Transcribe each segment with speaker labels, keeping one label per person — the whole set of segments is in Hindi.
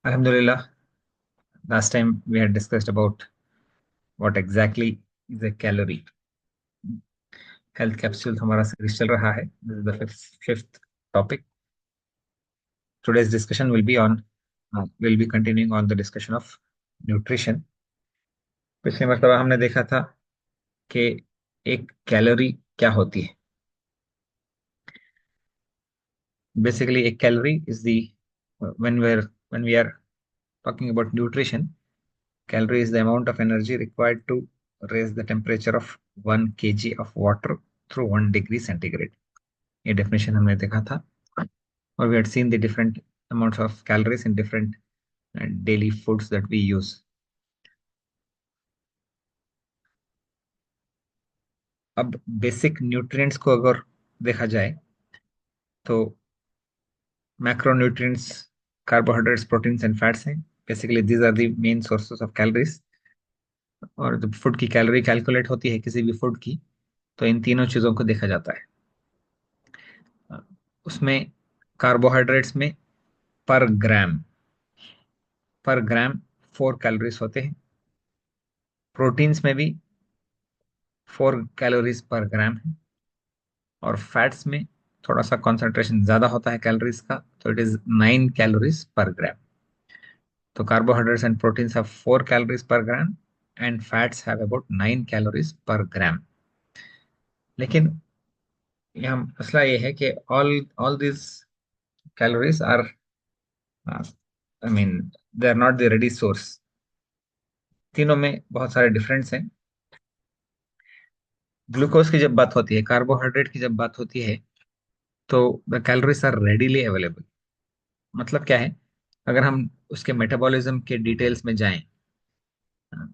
Speaker 1: Alhamdulillah, last time we had discussed about what exactly is a calorie. Health capsule हमारा सीरीज चल रहा है. This is the fifth topic. Today's discussion will be continuing on the discussion of nutrition. पिछली मर्तबा हमने देखा था कि एक कैलोरी क्या होती है. Basically, a calorie is the when we are talking about nutrition, calorie is the amount of energy required to raise the temperature of 1 kg of water through 1 degree centigrade. ये definition हमने देखा था. Or we had seen the different amounts of calories in different daily foods that we use. अब बेसिक न्यूट्रिएंट्स को अगर देखा जाए तो macronutrients carbohydrates proteins and fats हैं. Basically these are the main sources of calories. और जब फूड की कैलोरी कैलकुलेट होती है किसी भी फूड की, तो इन तीनों चीजों को देखा जाता है. उसमें कार्बोहाइड्रेट्स में पर ग्राम पर ग्राम 4 कैलोरीज होते हैं. प्रोटीन्स में भी 4 कैलोरीज पर ग्राम है. और फैट्स में थोड़ा सा कॉन्सेंट्रेशन ज्यादा होता है कैलोरीज का, तो it is 9 calories per gram. तो carbohydrates and proteins have 4 calories per gram and fats have about 9 calories per gram. लेकिन यहाँ मसला ये है कि all all this calories are I mean they are not the ready source. तीनों में बहुत सारे डिफरेंस हैं. ग्लूकोज की जब बात होती है, कार्बोहाइड्रेट की जब बात होती है, तो the calories are readily available. मतलब क्या है, अगर हम उसके मेटाबॉलिज्म के डिटेल्स में जाएं,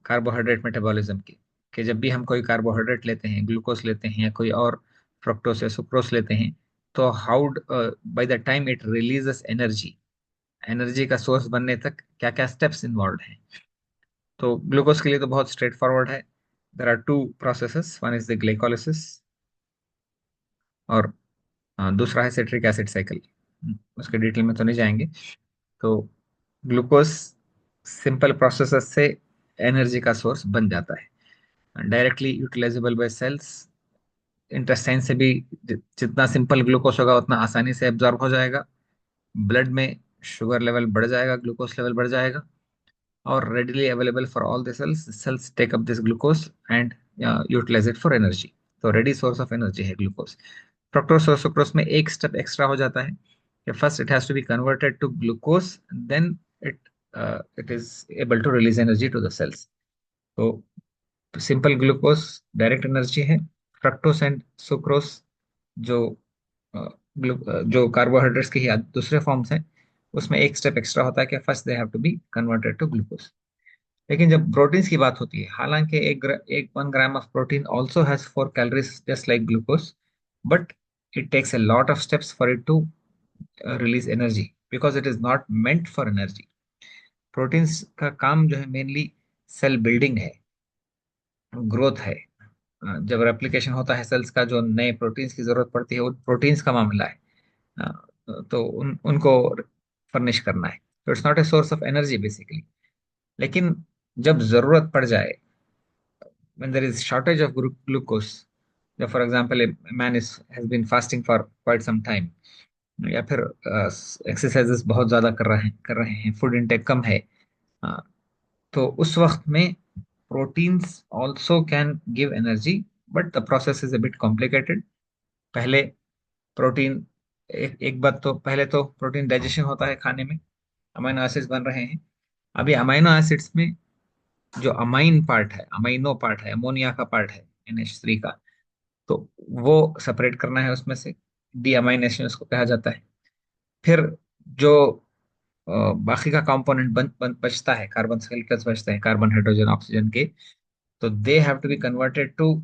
Speaker 1: कार्बोहाइड्रेट मेटाबॉलिज्म की, कि जब भी हम कोई कार्बोहाइड्रेट लेते हैं, ग्लूकोज लेते हैं या कोई और फ्रक्टोज या सुक्रोज लेते हैं, तो how by the time it releases energy, energy का सोर्स बनने तक क्या क्या स्टेप्स इन्वॉल्व हैं. तो ग्लूकोज के लिए तो बहुत स्ट्रेट फॉरवर्ड है. There are two processes. One is the glycolysis और दूसरा है सिट्रिक एसिड साइकिल. उसके डिटेल में तो नहीं जाएंगे. तो ग्लूकोज सिंपल प्रोसेसेस से एनर्जी का सोर्स बन जाता है, directly utilisable by cells. Intestine से भी जितना सिंपल ग्लूकोज होगा उतना आसानी से एब्जॉर्ब हो जाएगा. ब्लड में शुगर लेवल बढ़ जाएगा, ग्लूकोज लेवल बढ़ जाएगा. और readily available for all the cells, cells take up this glucose and utilise it for energy. तो रेडी सोर्स ऑफ एनर्जी है ग्लूकोज. फ्रक्टोज और सुक्रोज में एक स्टेप एक्स्ट्रा हो जाता है कि first it has to be converted to glucose, then it it is able to release energy to the cells. तो सिंपल ग्लूकोज डायरेक्ट एनर्जी है. फ्रक्टोज एंड सुक्रोज जो जो कार्बोहाइड्रेट्स के ही दूसरे फॉर्म्स हैं, उसमें एक स्टेप एक्स्ट्रा होता है कि first they have to be converted to glucose. लेकिन जब प्रोटीन्स की बात होती है, हालांकि एक 1 gram of protein also has 4 calories just like glucose, but it takes a lot of steps for it to release energy because it is not meant for energy. Proteins का काम जो है मेनली सेल बिल्डिंग है, ग्रोथ है. जब रेप्लिकेशन होता है सेल्स का, जो नए प्रोटीन्स की जरूरत पड़ती है, वो प्रोटीन्स का मामला है. तो उनको फर्निश करना है. तो it's not a source of energy basically. लेकिन जब जरूरत पड़ जाए, when there is shortage of glucose, जब for example a man is has been fasting for quite some time, या फिर एक्सरसाइजेस बहुत ज्यादा कर रहे हैं, फूड इंटेक कम है, अ, तो उस वक्त में proteins also can give energy, but the process is a bit complicated. पहले प्रोटीन एक बात, तो पहले तो प्रोटीन डाइजेशन होता है खाने में, अमीनो एसिड्स बन रहे हैं. अभी अमीनो एसिड्स में जो अमाइन पार्ट है, अमाइनो पार्ट है, अमोनिया का पार्ट है, NH3 का, तो वो सेपरेट करना है उसमें से. डी अमाइनेशन उसको कहा जाता है. फिर जो बाकी का कंपोनेंट बचता है, कार्बन मॉलिक्यूल्स बचते हैं, कार्बन हाइड्रोजन ऑक्सीजन के, तो they have to be converted to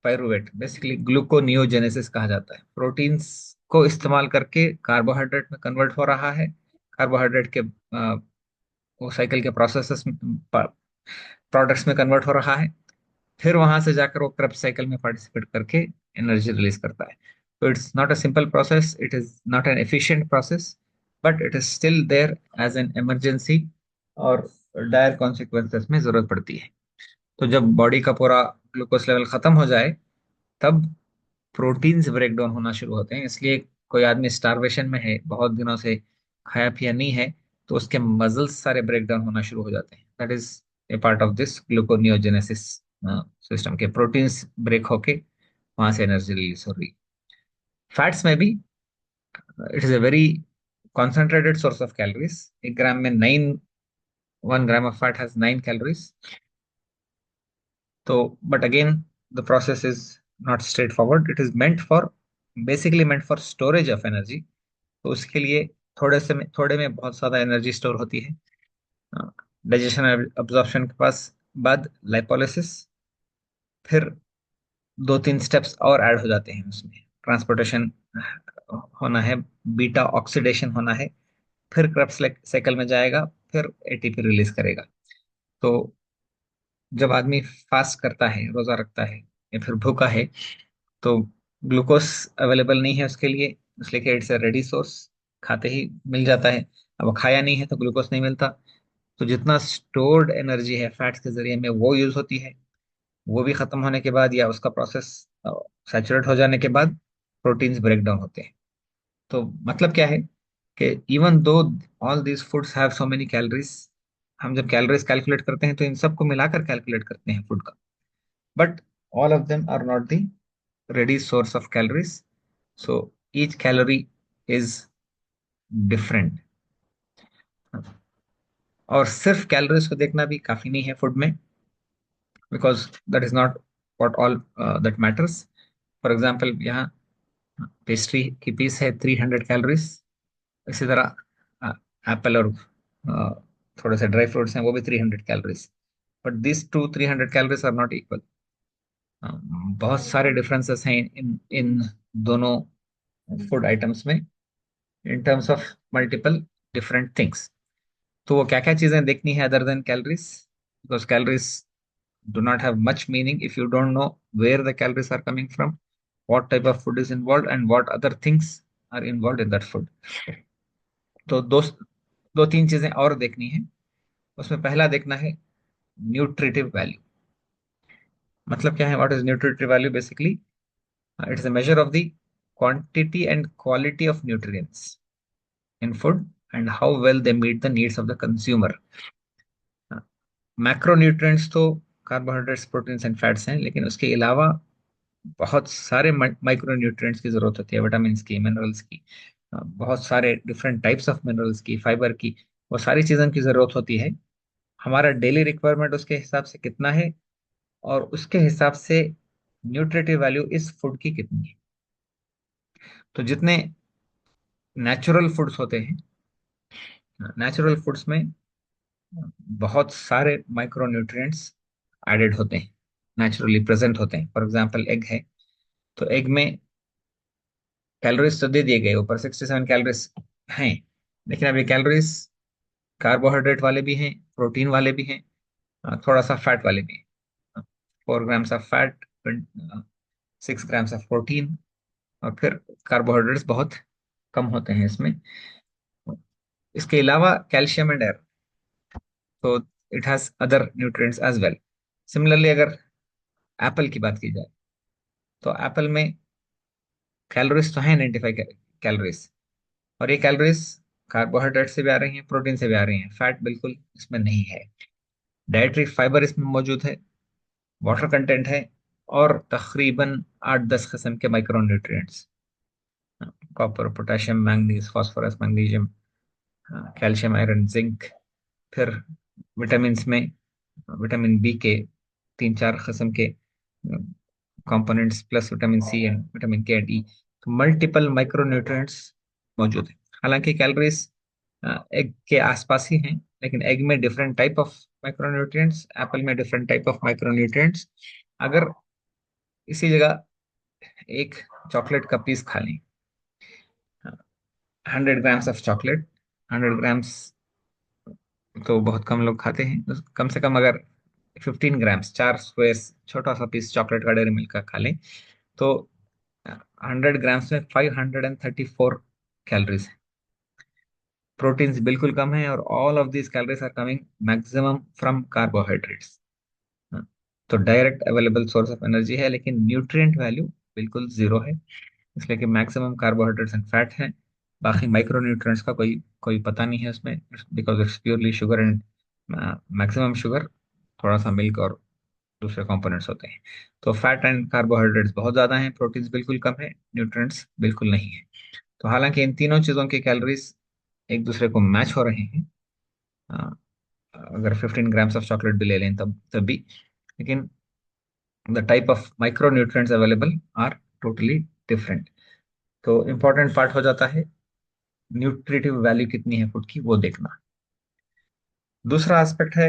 Speaker 1: pyruvate. Basically gluconeogenesis कहा जाता है. प्रोटीन्स को इस्तेमाल करके कार्बोहाइड्रेट में कन्वर्ट हो रहा है. कार्बोहाइड्रेट के वो साइकिल के प्रोसेसेस प्रोडक्ट्स में कन्वर्ट हो रहा है. फिर वहां से जाकर वो क्रेब्स साइकिल में पार्टिसिपेट करके एनर्जी रिलीज करता है. So it's not a simple process, it is not an efficient process, but it is still there as an emergency और डायर कॉन्सिक्वेंसेस में जरूरत पड़ती है। तो जब बॉडी का पूरा ग्लूकोज लेवल खत्म हो जाए, तब प्रोटीन्स ब्रेक डाउन होना शुरू होते हैं। इसलिए कोई आदमी स्टारवेशन में है, बहुत दिनों से खाया पिया नहीं है, तो उसके मसल्स सारे ब्रेक डाउन होना शुरू हो जाते हैं। That is a part of this gluconeogenesis system के प्रोटीन्स ब्रेक होके वहां से एनर्जी रिलीज हो रही। फैट्स में भी it is a very concentrated source of calories। 1 ग्राम में 9, 1 ग्राम of fat has 9 calories। तो but again the process is not straight forward, it is meant for, basically meant for storage of energy. तो उसके लिए थोड़े में बहुत ज्यादा एनर्जी स्टोर होती है। डाइजेशन अब्जॉर्प्शन के पास बाद लाइपोलिसिस, फिर 2-3 स्टेप्स और ऐड हो जाते हैं उसमें। ट्रांसपोर्टेशन होना है, बीटा ऑक्सीडेशन होना है, फिर क्रेब्स साइकिल में जाएगा, फिर एटीपी रिलीज करेगा। तो जब आदमी फास्ट करता है, रोजा रखता है या फिर भूखा है, तो ग्लूकोज अवेलेबल नहीं है उसके लिए, इसलिए कि इट्स अ रेडी सोर्स, खाते ही मिल जाता है। अब वो खाया नहीं है तो ग्लूकोज नहीं मिलता, तो जितना स्टोर्ड एनर्जी है फैट्स के जरिए में वो यूज होती है। वो भी खत्म होने के बाद या उसका प्रोसेस सैचुरेट हो जाने के बाद प्रोटीन्स ब्रेक डाउन होते हैं। तो मतलब क्या है कि even though all these foods have so many calories, हम जब कैलोरीज कैलकुलेट करते हैं तो इन सबको मिलाकर कैलकुलेट करते हैं फूड का, but all of them are not the ready source of calories, so each calorie is different। और सिर्फ कैलोरीज को देखना भी काफी नहीं है फूड में, because that is not what all that matters. For example यहाँ पेस्ट्री की पीस है 300 कैलोरीज, इसी तरह एप्पल और थोड़े से ड्राई फ्रूट्स हैं वो भी 300 calories, but this two 300 calories are not equal. बहुत सारे डिफरेंसेस हैं इन इन दोनों फूड आइटम्स में, in terms of multiple different things. तो वो क्या क्या चीजें देखनी है other than calories, because calories do not have much meaning if you don't know where the calories are coming from, what type of food is involved, and what other things are involved in that food। तो दो तीन चीजें और देखनी है। उसमें पहला देखना है न्यूट्रिटिव वैल्यू। मतलब क्या है, what is nutritive value? Basically it's a measure of the quantity and quality of nutrients in food and how well they meet the needs of the consumer। Macronutrients तो कार्बोहाइड्रेट्स, प्रोटीन्स एंड फैट्स हैं, लेकिन उसके अलावा बहुत सारे माइक्रोन्यूट्रिएंट्स की जरूरत होती है, विटामिन की, मिनरल्स की, बहुत सारे डिफरेंट टाइप्स ऑफ मिनरल्स की, फाइबर की, वो सारी चीज़ों की जरूरत होती है। हमारा डेली रिक्वायरमेंट उसके हिसाब से कितना है, और उसके हिसाब से न्यूट्रिटिव वैल्यू इस फूड की कितनी है। तो जितने नेचुरल फूड्स होते हैं, नेचुरल फूड्स में बहुत सारे माइक्रोन्यूट्रिएंट्स एडेड होते हैं, नेचुरली प्रेजेंट होते हैं। फॉर एग्जांपल एग है, तो एग में कैलोरीज तो दे दिए गए, ऊपर 67 कैलोरीज हैं, लेकिन अब ये कैलोरीज कार्बोहाइड्रेट वाले भी हैं, प्रोटीन वाले भी हैं, थोड़ा सा फैट वाले भी हैं। 4 grams of fat, 6 grams of protein, और फिर कार्बोहाइड्रेट्स बहुत कम होते हैं इसमें। इसके अलावा कैल्शियम एंड आयरन, तो it has other nutrients as well. Similarly अगर एप्पल की बात की जाए, तो एप्पल में कैलोरीज तो है 95 कैलोरीज, और ये कैलोरीज कार्बोहाइड्रेट से भी आ रही हैं, प्रोटीन से भी आ रही हैं, फैट बिल्कुल इसमें नहीं है। डाइटरी फाइबर इसमें मौजूद है, वाटर कंटेंट है, और तकरीबन 8-10 किस्म के micro nutrients, copper, potassium, manganese, phosphorus, magnesium, calcium, iron, zinc. फिर विटामिन में विटामिन बी के 3-4 किस्म के components, plus vitamin C and vitamin K and E. तो मल्टीपल माइक्रो न्यूट्रिएंट्स मौजूद है। हालांकि कैलोरीज एग के आसपास ही हैं, लेकिन एग में different type of micronutrients, Apple में डिफरेंट टाइप ऑफ माइक्रोन्यूट्रिएंट्स। अगर इसी जगह एक चॉकलेट का पीस खा लें, 100 ग्राम्स ऑफ चॉकलेट, 100 ग्राम्स तो बहुत कम लोग खाते हैं, तो कम से कम अगर 15 ग्राम्स, 4 स्क्वायर्स, छोटा सा पीस चॉकलेट का डेयरी मिल्क का खा लें, तो 100 ग्राम्स में 534 कैलोरीज। प्रोटीन्स बिल्कुल कम है, और all of these calories are coming maximum from carbohydrates. तो direct available source of energy है, लेकिन न्यूट्रिएंट वैल्यू बिल्कुल जीरो है, इसलिए कि मैक्सिमम कार्बोहाइड्रेट्स एंड फैट है। बाकी माइक्रो न्यूट्रिएंट्स का कोई कोई पता नहीं है उसमें, because it's purely sugar and maximum sugar, थोड़ा सा मिल्क और दूसरे कंपोनेंट्स होते हैं। तो फैट एंड कार्बोहाइड्रेट्स बहुत ज्यादा हैं, प्रोटीन्स बिल्कुल कम है, न्यूट्रिएंट्स बिल्कुल नहीं है। तो हालांकि इन तीनों चीजों की कैलोरीज एक दूसरे को मैच हो रहे हैं, अ, अगर 15 ग्राम्स ऑफ चॉकलेट भी ले लें तब भी, लेकिन the type of micro nutrients available are totally different. तो इंपॉर्टेंट पार्ट हो जाता है न्यूट्रिटिव वैल्यू कितनी है फूड की, वो देखना। दूसरा एस्पेक्ट है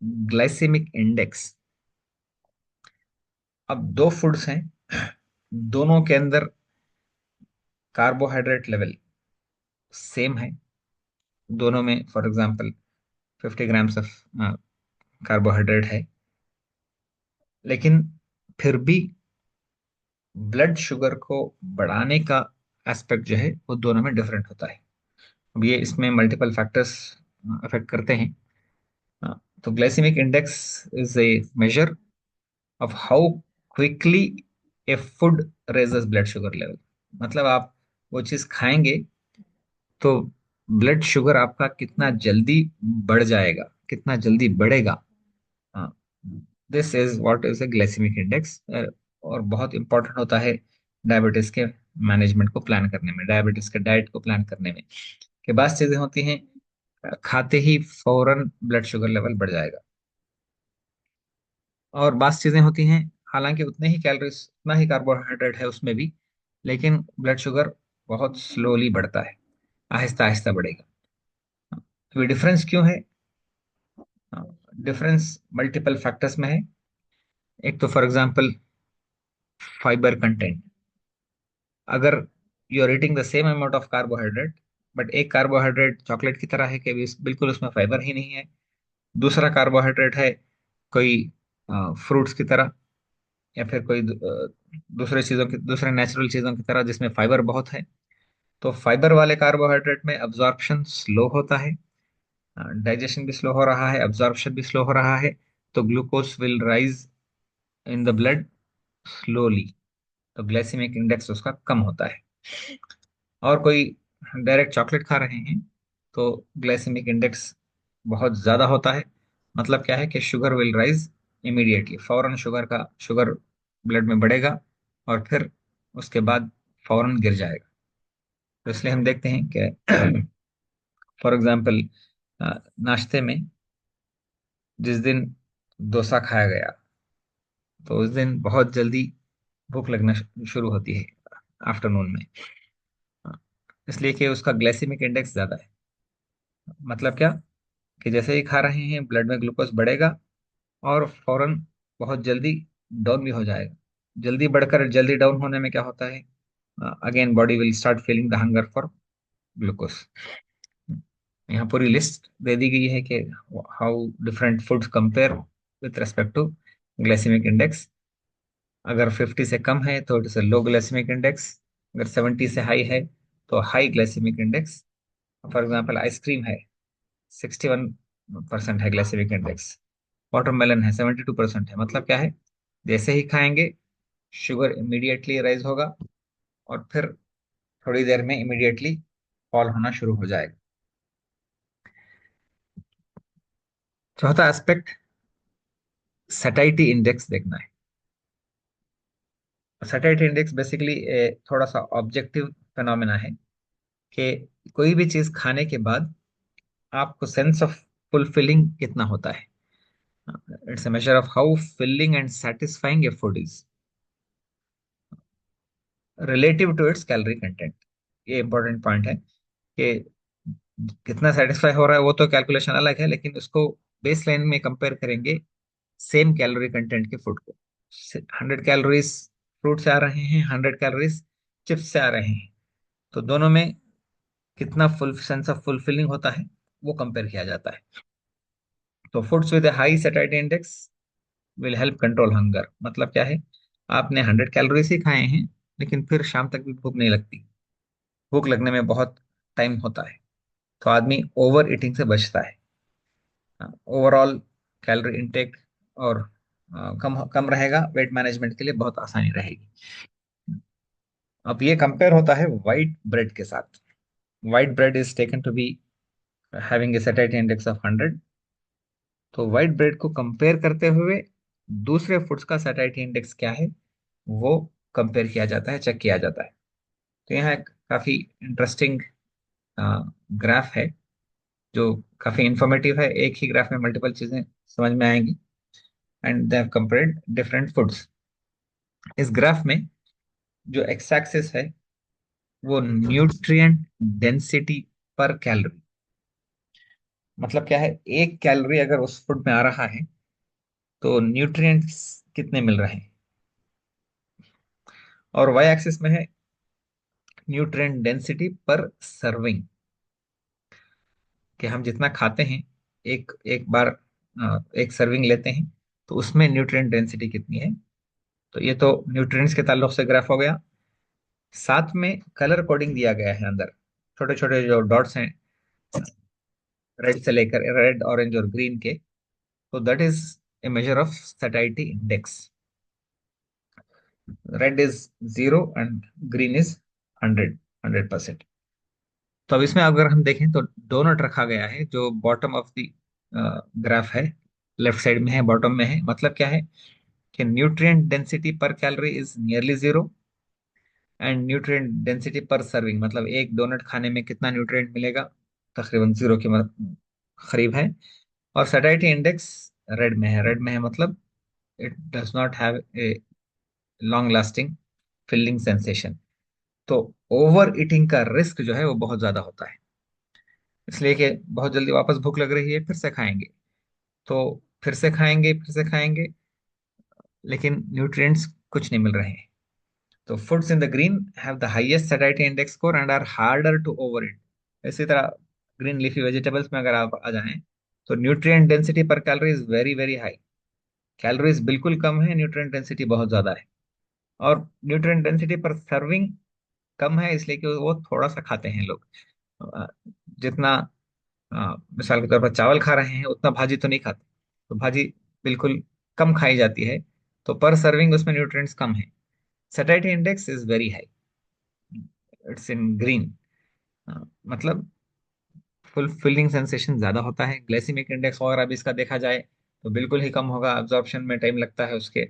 Speaker 1: ग्लाइसेमिक इंडेक्स। अब दो फूड्स हैं, दोनों के अंदर कार्बोहाइड्रेट लेवल सेम है, दोनों में for example 50 grams of carbohydrate है, लेकिन फिर भी ब्लड शुगर को बढ़ाने का एस्पेक्ट जो है वो दोनों में डिफरेंट होता है। अब ये इसमें मल्टीपल फैक्टर्स अफेक्ट करते हैं। तो glycemic index is a measure of how quickly a food raises blood sugar level. मतलब आप वो चीज खाएंगे तो ब्लड शुगर आपका कितना जल्दी बढ़ जाएगा, कितना जल्दी बढ़ेगा। हाँ, this is what is a glycemic index. और बहुत इंपॉर्टेंट होता है डायबिटीज के मैनेजमेंट को प्लान करने में, डायबिटीज के डाइट को प्लान करने में, कि बात चीजें होती हैं खाते ही फौरन ब्लड शुगर लेवल बढ़ जाएगा, और बात चीजें होती हैं हालांकि उतने ही कैलोरीज उतना ही कार्बोहाइड्रेट है उसमें भी, लेकिन ब्लड शुगर बहुत स्लोली बढ़ता है, आहिस्ता आहिस्ता बढ़ेगा। तो ये डिफरेंस क्यों है? डिफरेंस मल्टीपल फैक्टर्स में है। एक तो फॉर एग्जांपल फाइबर कंटेंट। अगर you are eating the same amount of carbohydrate, but एक कार्बोहाइड्रेट चॉकलेट की तरह है कि बिल्कुल उसमें फाइबर ही नहीं है, दूसरा कार्बोहाइड्रेट है कोई फ्रूट्स की तरह, या फिर कोई दूसरे चीजों की, दूसरे नेचुरल चीजों की तरह जिसमें फाइबर बहुत है, तो फाइबर वाले कार्बोहाइड्रेट में अब्जॉर्प्शन स्लो होता है, डाइजेशन भी स्लो हो रहा है, अब्जॉर्प्शन भी स्लो हो रहा है, तो glucose will rise in the blood slowly, तो ग्लाइसेमिक इंडेक्स उसका कम होता है। और कोई डायरेक्ट चॉकलेट खा रहे हैं तो ग्लाइसेमिक इंडेक्स बहुत ज्यादा होता है। मतलब क्या है कि शुगर विल राइज इमीडिएटली, फौरन शुगर ब्लड में बढ़ेगा, और फिर उसके बाद फौरन गिर जाएगा। तो इसलिए हम देखते हैं कि फॉर एग्जांपल नाश्ते में जिस दिन डोसा खाया गया, तो उस दिन बहुत जल्दी भूख लगना शुरू होती है आफ्टरनून में, इसलिए कि उसका ग्लाइसेमिक इंडेक्स ज्यादा है। मतलब क्या, कि जैसे ही खा रहे हैं ब्लड में ग्लूकोज बढ़ेगा, और फौरन बहुत जल्दी डाउन भी हो जाएगा। जल्दी बढ़कर जल्दी डाउन होने में क्या होता है, again body will start feeling the hunger for glucose. यहाँ पूरी लिस्ट दे दी गई है कि how different foods compare with respect to glycemic index. अगर 50 से कम है तो it is low glycemic index, अगर 70 से हाई है तो high glycemic index. For example ice cream है, 61% है ग्लाइसेमिक इंडेक्स, वाटरमेलन है 72% है। मतलब क्या है, जैसे ही खाएंगे शुगर इमीडिएटली राइज होगा, और फिर थोड़ी देर में इमीडिएटली फॉल होना शुरू हो जाएगा। चौथा एस्पेक्ट सैटिस्फैक्टी इंडेक्स देखना है। सैटिस्फैक्टी इंडेक्स बेसिकली थोड़ा सा ऑब्जेक्टिव फिनोमेना है, कि कोई भी चीज खाने के बाद आपको सेंस ऑफ फुलफिलिंग कितना होता है। It's a measure of how filling and satisfying a food is relative to its calorie content. ये इंपॉर्टेंट पॉइंट है कि कितना सेटिस्फाई हो रहा है वो तो कैलकुलेशन अलग है, लेकिन उसको बेस लाइन में कंपेयर करेंगे सेम कैलोरी कंटेंट के फूड को। 100 कैलोरीज फ्रूट से आ रहे हैं, 100 कैलोरीज चिप्स से आ रहे हैं, तो दोनों में कितना फुल सेंस ऑफ फुलफिलिंग होता है वो कंपेयर किया जाता है। तो फूड्स विद हाई सैटिस्फैक्टी index will help control hunger. मतलब क्या है, आपने 100 कैलोरीज ही खाए हैं, लेकिन फिर शाम तक भी भूख नहीं लगती, भूख लगने में बहुत टाइम होता है। तो आदमी ओवर ईटिंग से बचता है। ओवरऑल कैलोरी इंटेक और कम कम रहेगा, वेट मैनेजमेंट के लिए बहुत आसानी रहेगी। अब ये कंपेयर होता है वाइट ब्रेड के साथ। White bread is taken to be having a satiety index of 100। तो वाइट ब्रेड को कंपेयर करते हुए दूसरे फूड्स का satiety इंडेक्स क्या है, वो कंपेयर किया जाता है, चेक किया जाता है। तो यहाँ एक काफी इंटरेस्टिंग ग्राफ है जो काफी इंफॉर्मेटिव है। एक ही ग्राफ में मल्टीपल चीजें समझ में आएंगी। And they have compared different foods. इस ग्राफ में जो एक्स एक्सिस है वो न्यूट्रिएंट डेंसिटी पर कैलोरी, मतलब क्या है, एक कैलोरी अगर उस फूड में आ रहा है तो न्यूट्रिएंट्स कितने मिल रहे हैं। और वाई एक्सिस में है न्यूट्रिएंट डेंसिटी पर सर्विंग, कि हम जितना खाते हैं, एक एक बार एक सर्विंग लेते हैं तो उसमें न्यूट्रिएंट डेंसिटी कितनी है। तो ये तो न्यूट्रिएंट्स के ताल्लुक से ग्राफ हो गया। साथ में कलर कोडिंग दिया गया है अंदर, छोटे छोटे जो डॉट्स हैं, रेड से लेकर रेड, ऑरेंज और ग्रीन के। तो that is a measure of satiety index. Red is 0 and green is 100%। तो अब इसमें अगर हम देखें तो डोनट रखा गया है जो बॉटम ऑफ द ग्राफ है, लेफ्ट साइड में है, बॉटम में है। मतलब क्या है कि न्यूट्रिएंट डेंसिटी पर calorie is nearly zero, and nutrient density पर सर्विंग, मतलब एक डोनट खाने में कितना न्यूट्रिएंट मिलेगा, तकरीबन जीरो के करीब है। और satiety इंडेक्स रेड में है। रेड में है मतलब it does not have a long lasting filling sensation. तो ओवर ईटिंग का रिस्क जो है वो बहुत ज्यादा होता है। इसलिए कि बहुत जल्दी वापस भूख लग रही है, फिर से खाएंगे, तो फिर से खाएंगे, फिर से खाएंगे, लेकिन न्यूट्रिएंट्स कुछ नहीं मिल रहे हैं। तो foods in the green have the highest satiety index score and are harder to overeat. इसी तरह ग्रीन लीफी वेजिटेबल्स में अगर आप आ जाएं तो न्यूट्रिएंट डेंसिटी पर calorie is very very high. Calories बिल्कुल कम है, न्यूट्रिएंट डेंसिटी बहुत ज्यादा है। और न्यूट्रिएंट डेंसिटी पर सर्विंग कम है, इसलिए कि वो थोड़ा सा खाते हैं लोग। अ, जितना मिसाल के तौर पर चावल खा रहे हैं उतना भाजी तो नहीं खाते। तो भाजी बिल्कुल कम खाई जाती है, तो पर सर्विंग उसमें न्यूट्रिएंट्स कम है। satiety index is very high, it's in green. मतलब फुल फिलिंग सेंसेशन ज्यादा होता है। ग्लाइसेमिक इंडेक्स वगैरह भी इसका देखा जाए तो बिल्कुल ही कम होगा, अब्जॉर्प्शन में टाइम लगता है उसके,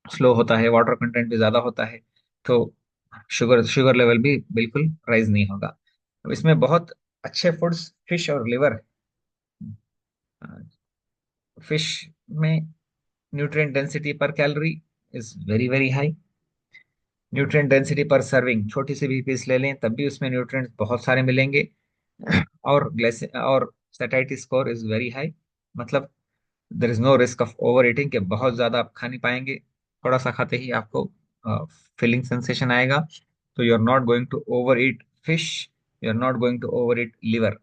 Speaker 1: स्लो होता है, वाटर कंटेंट भी ज्यादा होता है। तो शुगर शुगर लेवल भी बिल्कुल राइज नहीं होगा। अब इसमें बहुत अच्छे फूड्स फिश और लिवर। फिश में न्यूट्रिएंट डेंसिटी पर calorie is very very high. Nutrient density पर सर्विंग छोटी सी भी पीस ले लें तब भी उसमें न्यूट्रिएंट्स बहुत सारे मिलेंगे। और ग्लाइसे और satiety score is very high. मतलब there is no risk of over eating, के बहुत ज्यादा आप खा नहीं पाएंगे, थोड़ा सा खाते ही आपको फीलिंग सेंसेशन आएगा। तो you are not going to overeat fish, you are not going to overeat liver,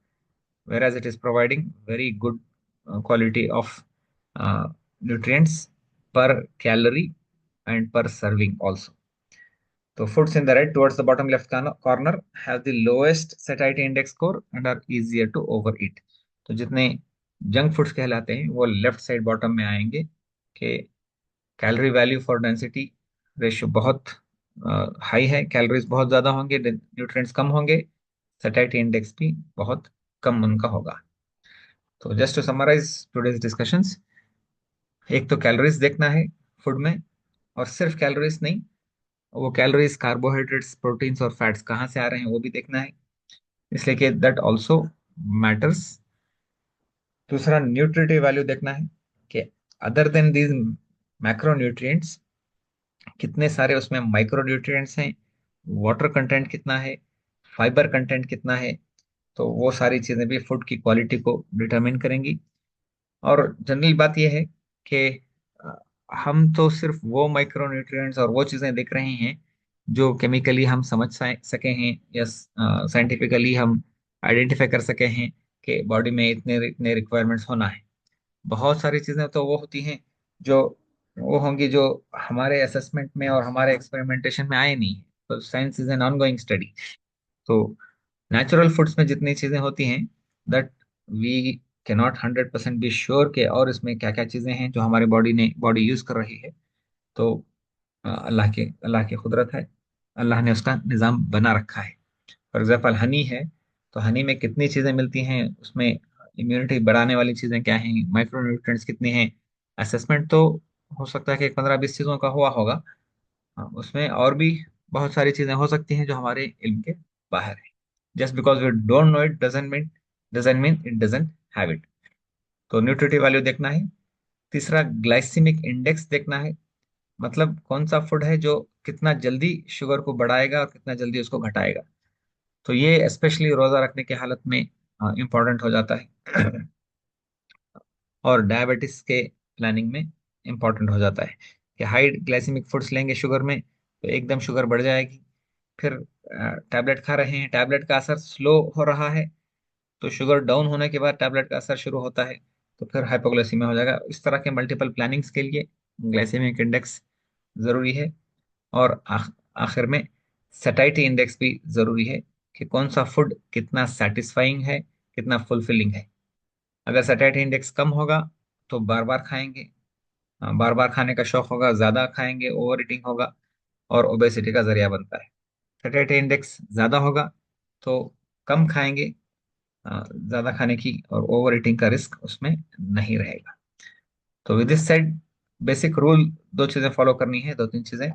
Speaker 1: whereas it is providing very good quality of nutrients per calorie and per serving also. So foods in the red towards the bottom left corner have the lowest satiety index score and are easier to overeat. तो जितने जंक फूड्स कहलाते हैं वो लेफ्ट साइड बॉटम में आएंगे, कि calorie value for density ratio बहुत हाई है, कैलोरीज बहुत ज्यादा होंगे, न्यूट्रिएंट्स कम होंगे, satiety इंडेक्स भी बहुत कम उनका होगा। तो just to summarise today's discussions, एक तो कैलोरीज देखना है फूड में, और सिर्फ कैलोरीज नहीं, वो कैलोरीज, कार्बोहाइड्रेट्स, प्रोटीन्स और फैट्स कहाँ से आ रहे हैं वो भी देखना है, इसलिए कि दैट ऑल्सो मैटर्स। दूसरा न्यूट्रिटिव वैल्यू देखना है, कि other than these macro nutrients कितने सारे उसमें माइक्रो न्यूट्रिएंट्स हैं, वाटर कंटेंट कितना है, फाइबर कंटेंट कितना है। तो वो सारी चीजें भी फूड की क्वालिटी को डिटरमिन करेंगी। और जनरल बात यह है कि अ, हम तो सिर्फ वो माइक्रो न्यूट्रिएंट्स और वो चीजें देख रहे हैं जो केमिकली हम समझ सके हैं, या साइंटिफिकली हम आइडेंटिफाई कर सके हैं कि बॉडी में इतने इतने रिक्वायरमेंट्स होना है। बहुत सारी चीजें तो वो होती हैं जो वो होंगी जो हमारे असेसमेंट में और हमारे एक्सपेरिमेंटेशन में आए नहीं है। तो science is an ongoing study. तो नेचुरल फूड्स में जितनी चीजें होती हैं, that we can not 100% be sure के और इसमें क्या क्या चीजें हैं जो हमारी बॉडी यूज कर रही है। तो अल्लाह की कुदरत है, अल्लाह ने उसका निज़ाम बना रखा है। फॉर एग्जाम्पल हनी है, तो हनी में कितनी चीज़ें मिलती हैं, उसमें इम्यूनिटी बढ़ाने वाली चीज़ें क्या हैं, माइक्रो न्यूट्रिएंट्स कितने हैं। असेसमेंट तो हो सकता है कि 15-20 चीज़ों का हुआ होगा। हाँ, उसमें और भी बहुत सारी चीज़ें हो सकती हैं जो हमारे इल्म के बाहर है। Just because we don't know it doesn't mean it doesn't have it. तो न्यूट्रिटिव वैल्यू देखना है। तीसरा, ग्लाइसेमिक इंडेक्स देखना है। मतलब कौन सा फूड है जो कितना जल्दी शुगर को बढ़ाएगा और कितना जल्दी उसको घटाएगा। तो ये स्पेशली रोजा रखने की हालत में इम्पोर्टेंट हो जाता है। और डायबिटीज के प्लानिंग में इम्पोर्टेंट हो जाता है कि हाई ग्लाइसेमिक फूड्स लेंगे शुगर में तो एकदम शुगर बढ़ जाएगी। फिर टैबलेट खा रहे हैं, टैबलेट का असर स्लो हो रहा है, तो शुगर डाउन होने के बाद टैबलेट का असर शुरू होता है, तो फिर हाइपोग्लाइसीमिया हो जाएगा। इस तरह के मल्टीपल प्लानिंग्स के लिए ग्लाइसेमिक इंडेक्स जरूरी है। और आखिर में सैटिस्फैक्टी इंडेक्स भी जरूरी है कि कौन सा फूड कितना सेटिस्फाइंग है, कितना फुलफिलिंग है। अगर सैटिस्फैक्टी इंडेक्स कम होगा तो बार बार खाएंगे, बार बार खाने का शौक होगा, ज्यादा खाएंगे, ओवर ईटिंग होगा और ओबेसिटी का जरिया बनता है। सैटिस्फैक्टी इंडेक्स ज्यादा होगा तो कम खाएंगे, ज्यादा खाने की और ओवर ईटिंग का रिस्क उसमें नहीं रहेगा। तो with this said, basic rule दो चीजें फॉलो करनी है, दो तीन चीजें।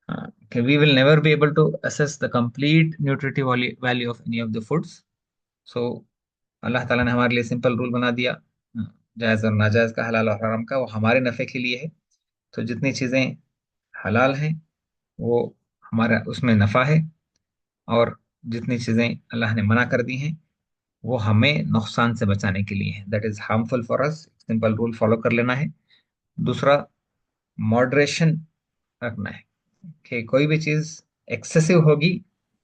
Speaker 1: Okay, we will never be able to assess the complete nutritive value of any of the foods. So अल्लाह ताला ने हमारे लिए सिंपल रूल बना दिया, जायज़ और नाजायज़ का, हलाल और हराम का, वो हमारे नफ़े के लिए है। तो जितनी चीज़ें हलाल हैं वो हमारा उसमें नफ़ा है, और जितनी चीज़ें अल्लाह ने मना कर दी हैं वो हमें नुकसान से बचाने के लिए है, that is harmful for us. Simple rule follow कर लेना है। दूसरा, मॉडरेशन रखना है कि कोई भी चीज़ एक्सेसिव होगी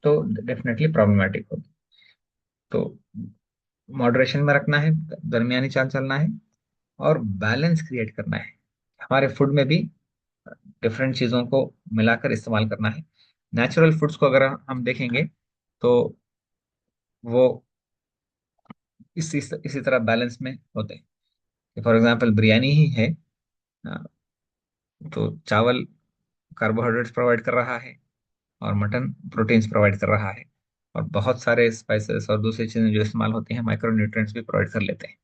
Speaker 1: तो डेफिनेटली प्रॉब्लमेटिक होगी। तो मॉडरेशन में रखना है, दरमियानी चाल चलना है, और बैलेंस क्रिएट करना है। हमारे फूड में भी डिफरेंट चीज़ों को मिलाकर इस्तेमाल करना है। नेचुरल फूड्स को अगर हम देखेंगे तो वो इसी तरह बैलेंस में होते हैं। फॉर एग्जांपल बिरयानी ही है, अ, तो चावल कार्बोहाइड्रेट्स प्रोवाइड कर रहा है और मटन प्रोटीन्स प्रोवाइड कर रहा है, और बहुत सारे स्पाइसेस और दूसरी चीजें जो इस्तेमाल होती हैं माइक्रो न्यूट्रिएंट्स भी प्रोवाइड कर लेते हैं।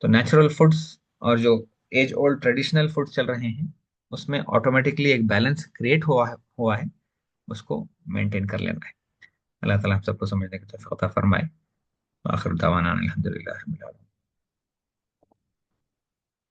Speaker 1: तो नेचुरल फूड्स और जो एज ओल्ड ट्रेडिशनल फूड्स चल रहे हैं उसमें ऑटोमेटिकली एक बैलेंस क्रिएट हुआ है, उसको मेंटेन कर लेना है। अल्लाह ताला हम सबको समझने की तौफीक अता फरमाए। आखिर दावाना अल्हम्दुलिल्लाह रब्बिल आलमीन।